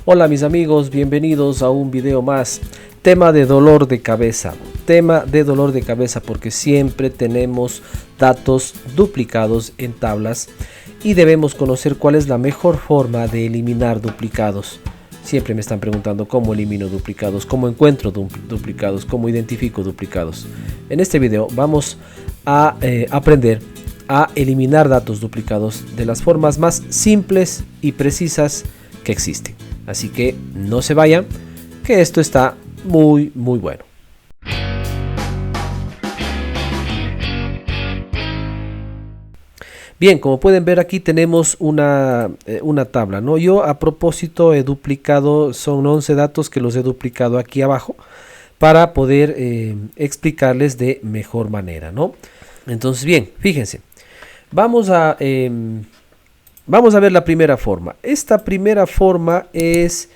Hola mis amigos, bienvenidos a un video más. Tema de dolor de cabeza. Tema de dolor de cabeza porque siempre tenemos datos duplicados en tablas y debemos conocer cuál es la mejor forma de eliminar duplicados. Siempre me están preguntando cómo elimino duplicados, cómo encuentro duplicados, cómo identifico duplicados. En este video vamos a aprender a eliminar datos duplicados de las formas más simples y precisas que existen. Así que no se vayan, que esto está muy bueno. Bien, como pueden ver aquí tenemos una tabla, ¿no? Yo a propósito he duplicado, son 11 datos que los he duplicado aquí abajo para poder explicarles de mejor manera, ¿no? Entonces bien, fíjense, vamos a ver la primera forma. Esta primera forma es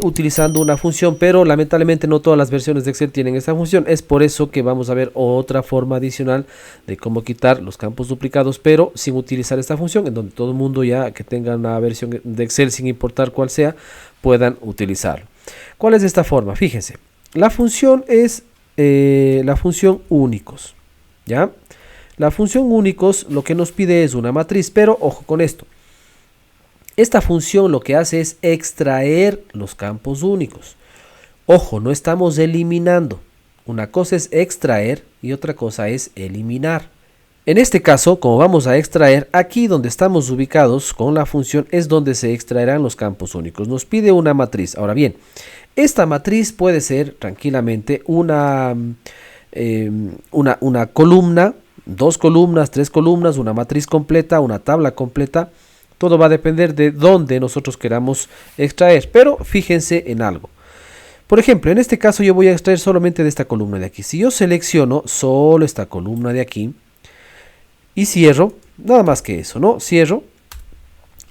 utilizando una función, pero lamentablemente no todas las versiones de Excel tienen esta función. Es por eso que vamos a ver otra forma adicional de cómo quitar los campos duplicados, pero sin utilizar esta función, en donde todo el mundo ya que tenga una versión de Excel, sin importar cuál sea, puedan utilizarlo. ¿Cuál es esta forma? Fíjense, la función es la función únicos, ¿ya? La función únicos lo que nos pide es una matriz, pero ojo con esto. Esta función lo que hace es extraer los campos únicos. Ojo, no estamos eliminando. Una cosa es extraer y otra cosa es eliminar. En este caso, como vamos a extraer, aquí donde estamos ubicados con la función es donde se extraerán los campos únicos. Nos pide una matriz. Ahora bien, esta matriz puede ser tranquilamente una columna, 2 columnas, 3 columnas, una matriz completa, una tabla completa. Todo va a depender de dónde nosotros queramos extraer, pero fíjense en algo. Por ejemplo, en este caso yo voy a extraer solamente de esta columna de aquí. Si yo selecciono solo esta columna de aquí y cierro, nada más que eso, ¿no? Cierro.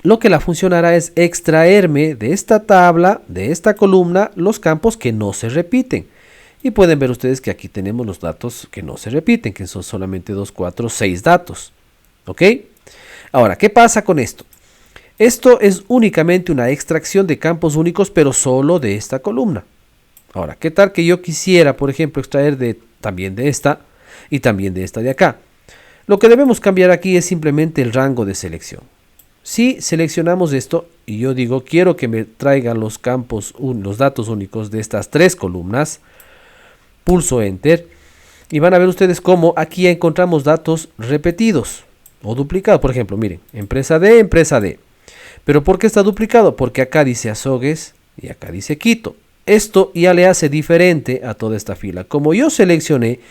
Lo que la función hará es extraerme de esta tabla, de esta columna, los campos que no se repiten. Y pueden ver ustedes que aquí tenemos los datos que no se repiten, que son solamente 2, 4, 6 datos. ¿Ok? Ahora, ¿qué pasa con esto? Esto es únicamente una extracción de campos únicos, pero solo de esta columna. Ahora, ¿qué tal que yo quisiera, por ejemplo, extraer también de esta y también de esta de acá? Lo que debemos cambiar aquí es simplemente el rango de selección. Si seleccionamos esto y yo digo, quiero que me traigan los datos únicos de estas 3 columnas, pulso Enter y van a ver ustedes cómo aquí encontramos datos repetidos o duplicados. Por ejemplo, miren, empresa D. ¿Pero por qué está duplicado? Porque acá dice Azogues y acá dice Quito. Esto ya le hace diferente a toda esta fila. Como yo seleccioné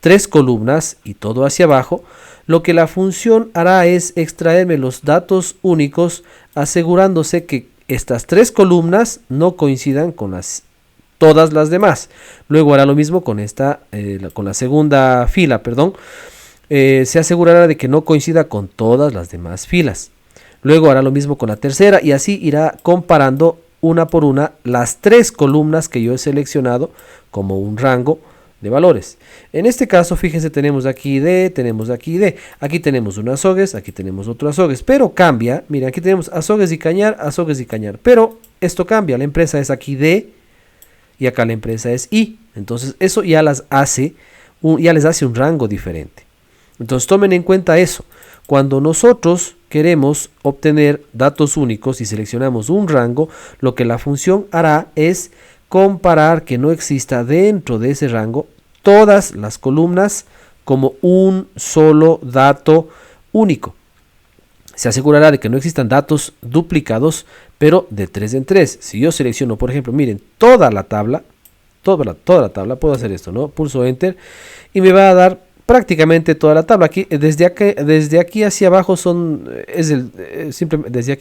3 columnas y todo hacia abajo, lo que la función hará es extraerme los datos únicos, asegurándose que estas 3 columnas no coincidan con todas las demás. Luego hará lo mismo con con la segunda fila, se asegurará de que no coincida con todas las demás filas. Luego hará lo mismo con la tercera y así irá comparando una por una las 3 columnas que yo he seleccionado como un rango de valores. En este caso, fíjense, tenemos aquí D, tenemos aquí D. Aquí tenemos un Azogues, aquí tenemos otro Azogues, pero cambia. Miren, aquí tenemos Azogues y Cañar, pero esto cambia. La empresa es aquí D y acá la empresa es I. Entonces eso ya les hace un rango diferente. Entonces tomen en cuenta eso. Cuando nosotros queremos obtener datos únicos y seleccionamos un rango, lo que la función hará es comparar que no exista dentro de ese rango todas las columnas como un solo dato único. Se asegurará de que no existan datos duplicados, pero de 3 en 3. Si yo selecciono, por ejemplo, miren, toda la tabla, puedo hacer esto, ¿no? Pulso Enter y me va a dar prácticamente toda la tabla. Aquí, desde aquí hacia abajo desde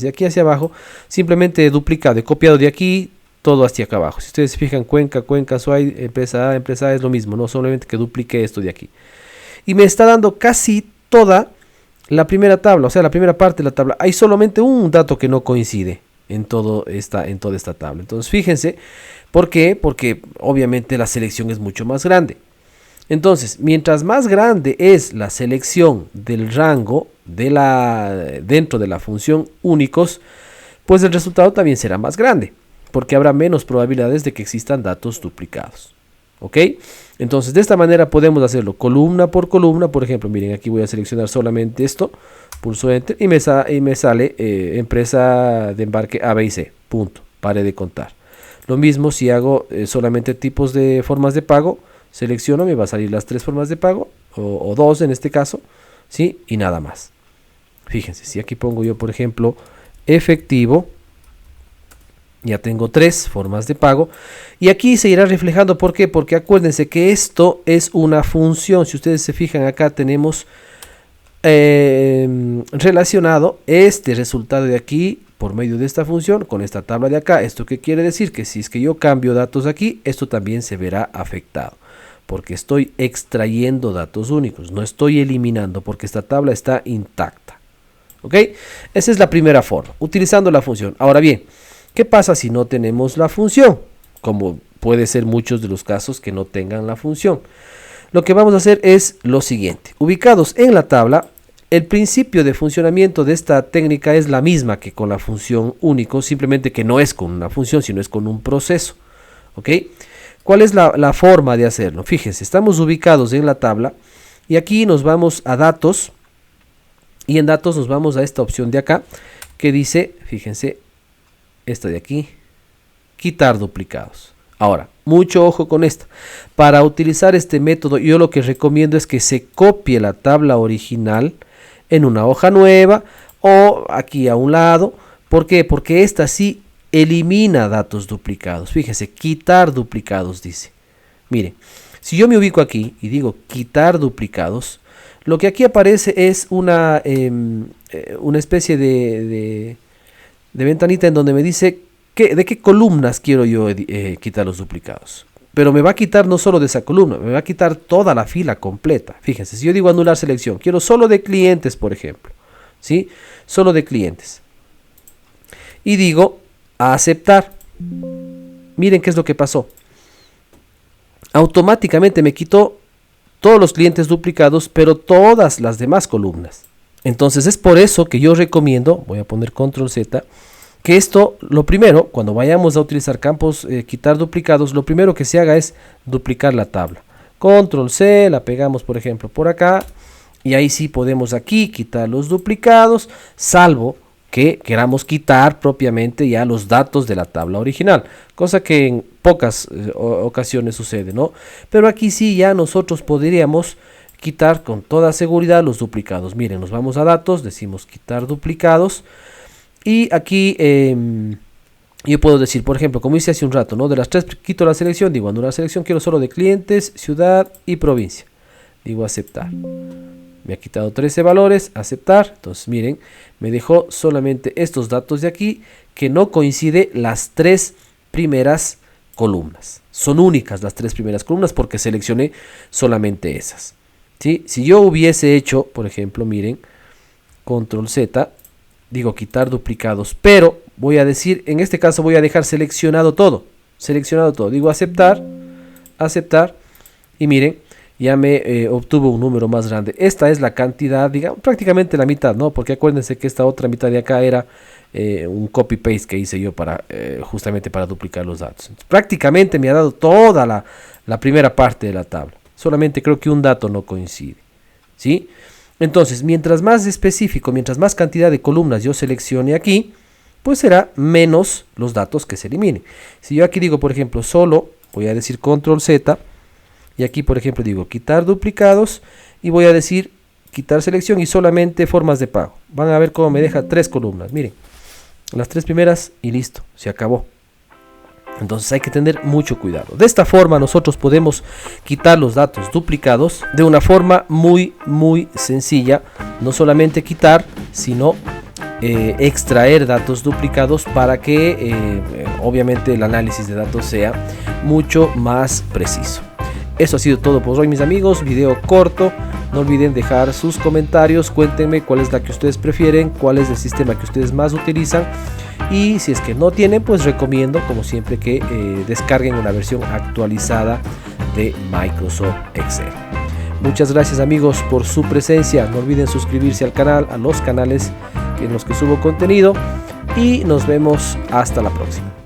aquí hacia abajo, simplemente he duplicado, he copiado de aquí todo hacia acá abajo. Si ustedes se fijan, Cuenca, Suay, empresa A es lo mismo, no solamente que duplique esto de aquí. Y me está dando casi toda la primera tabla, o sea, la primera parte de la tabla. Hay solamente un dato que no coincide en toda esta tabla. Entonces, fíjense, ¿por qué? Porque obviamente la selección es mucho más grande. Entonces, mientras más grande es la selección del rango dentro de la función únicos, pues el resultado también será más grande, porque habrá menos probabilidades de que existan datos duplicados. ¿Ok? Entonces de esta manera podemos hacerlo columna por columna. Por ejemplo, miren, aquí voy a seleccionar solamente esto, pulso Enter y me sale empresa de embarque A, B y C, punto, pare de contar. Lo mismo si hago solamente tipos de formas de pago, selecciono, me va a salir las 3 formas de pago, o 2 en este caso, ¿sí? Y nada más. Fíjense, si aquí pongo yo, por ejemplo, efectivo, ya tengo 3 formas de pago y aquí se irá reflejando. ¿Por qué? Porque acuérdense que esto es una función. Si ustedes se fijan, acá tenemos relacionado este resultado de aquí por medio de esta función con esta tabla de acá. ¿Esto qué quiere decir? Que si es que yo cambio datos aquí, esto también se verá afectado, porque estoy extrayendo datos únicos, no estoy eliminando, porque esta tabla está intacta. ¿Ok? Esa es la primera forma, utilizando la función. Ahora bien, ¿qué pasa si no tenemos la función? Como puede ser muchos de los casos que no tengan la función. Lo que vamos a hacer es lo siguiente. Ubicados en la tabla, el principio de funcionamiento de esta técnica es la misma que con la función único, simplemente que no es con una función, sino es con un proceso. ¿Ok? ¿Cuál es la forma de hacerlo? Fíjense, estamos ubicados en la tabla y aquí nos vamos a datos y en datos nos vamos a esta opción de acá que dice, fíjense, esta de aquí, quitar duplicados. Ahora, mucho ojo con esto. Para utilizar este método, yo lo que recomiendo es que se copie la tabla original en una hoja nueva o aquí a un lado. ¿Por qué? Porque esta sí elimina datos duplicados. Fíjense, quitar duplicados dice. Miren, si yo me ubico aquí y digo quitar duplicados, lo que aquí aparece es una especie de ventanita en donde me dice de qué columnas quiero yo quitar los duplicados. Pero me va a quitar no solo de esa columna, me va a quitar toda la fila completa. Fíjense, si yo digo anular selección, quiero solo de clientes, por ejemplo, ¿sí? Solo de clientes. Y digo a aceptar. Miren qué es lo que pasó. Automáticamente me quitó todos los clientes duplicados, pero todas las demás columnas. Entonces es por eso que yo recomiendo, voy a poner control Z, que esto, lo primero, cuando vayamos a utilizar campos, quitar duplicados, lo primero que se haga es duplicar la tabla. Control C, la pegamos por ejemplo por acá, y ahí sí podemos aquí quitar los duplicados, salvo que queramos quitar propiamente ya los datos de la tabla original, cosa que en pocas ocasiones sucede, ¿no? Pero aquí sí ya nosotros podríamos quitar con toda seguridad los duplicados. Miren, nos vamos a datos, decimos quitar duplicados y aquí yo puedo decir, por ejemplo, como hice hace un rato, ¿no? De las 3 quito la selección, digo anular selección, quiero solo de clientes, ciudad y provincia. Digo aceptar. Me ha quitado 13 valores, aceptar. Entonces miren, me dejó solamente estos datos de aquí que no coincide las 3 primeras columnas. Son únicas las 3 primeras columnas porque seleccioné solamente esas. ¿Sí? Si yo hubiese hecho, por ejemplo, miren, control Z, digo quitar duplicados, pero voy a decir, en este caso voy a dejar seleccionado todo. Digo aceptar, aceptar y miren, ya me obtuvo un número más grande. Esta es la cantidad, digamos, prácticamente la mitad, ¿no? Porque acuérdense que esta otra mitad de acá era un copy-paste que hice yo para justamente para duplicar los datos. Entonces, prácticamente me ha dado toda la primera parte de la tabla. Solamente creo que un dato no coincide, ¿sí? Entonces, mientras más específico, mientras más cantidad de columnas yo seleccione aquí, pues será menos los datos que se eliminen. Si yo aquí digo, por ejemplo, solo, voy a decir control Z, y aquí, por ejemplo, digo quitar duplicados y voy a decir quitar selección y solamente formas de pago. Van a ver cómo me deja 3 columnas. Miren, las 3 primeras y listo, se acabó. Entonces hay que tener mucho cuidado. De esta forma nosotros podemos quitar los datos duplicados de una forma muy sencilla. No solamente quitar, sino extraer datos duplicados para que obviamente el análisis de datos sea mucho más preciso. Eso ha sido todo por hoy, mis amigos. Video corto. No olviden dejar sus comentarios. Cuéntenme cuál es la que ustedes prefieren, cuál es el sistema que ustedes más utilizan. Y si es que no tienen, pues recomiendo, como siempre, que descarguen una versión actualizada de Microsoft Excel. Muchas gracias, amigos, por su presencia. No olviden suscribirse al canal, a los canales en los que subo contenido. y nos vemos hasta la próxima.